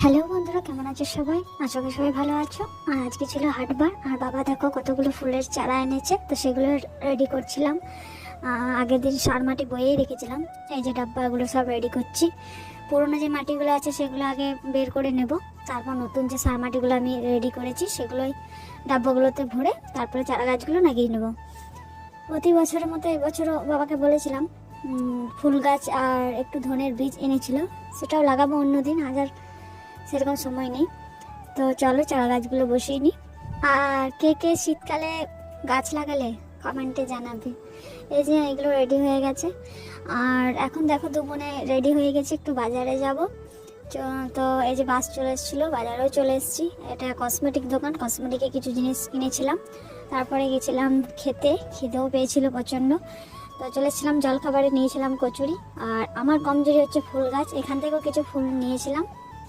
Hello বন্ধুরা, কেমন আছো সবাই? আশা করি সবাই ভালো আছো। আর আজকে ছিল হাটবার, আর বাবা দেখো কতগুলো ফুলের চারা এনেছে, তো সেগুলো রেডি করছিলাম। আগের দিন সার মাটি বয়েই রেখেছিলাম। এই যে ডাব্বাগুলো সব রেডি করছি। পুরোনো যে মাটিগুলো আছে সেগুলো আগে বের করে নেব, তারপর নতুন যে সার মাটিগুলো আমি রেডি করেছি সেগুলোই ডাব্বাগুলোতে ভরে তারপরে চারা গাছগুলো লাগিয়ে নেব। প্রতি বছরের মতো এবছরও বাবাকে বলেছিলাম ফুল গাছ আর একটু ধনের বীজ এনেছিল, সেটাও লাগাবো অন্যদিন, আজ সেরকম সময় নেই। তো চলো চারা গাছগুলো বসিয়ে নিই। আর কে কে শীতকালে গাছ লাগালে কমেন্টে জানাবে। এই যে এগুলো রেডি হয়ে গেছে, আর এখন দেখো দুপুরে রেডি হয়ে গেছে, একটু বাজারে যাব। তো এই যে বাস চলে এসেছিলো, বাজারেও চলে এসেছি। এটা কসমেটিক দোকান, কসমেটিকে কিছু জিনিস কিনেছিলাম, তারপরে গেছিলাম খেতে, খিদেও পেয়েছিল প্রচণ্ড। তো চলে এসেছিলাম জলখাবারে, নিয়েছিলাম কচুরি। আর আমার কমজোরি হচ্ছে ফুল গাছ, এখান থেকেও কিছু ফুল নিয়েছিলাম।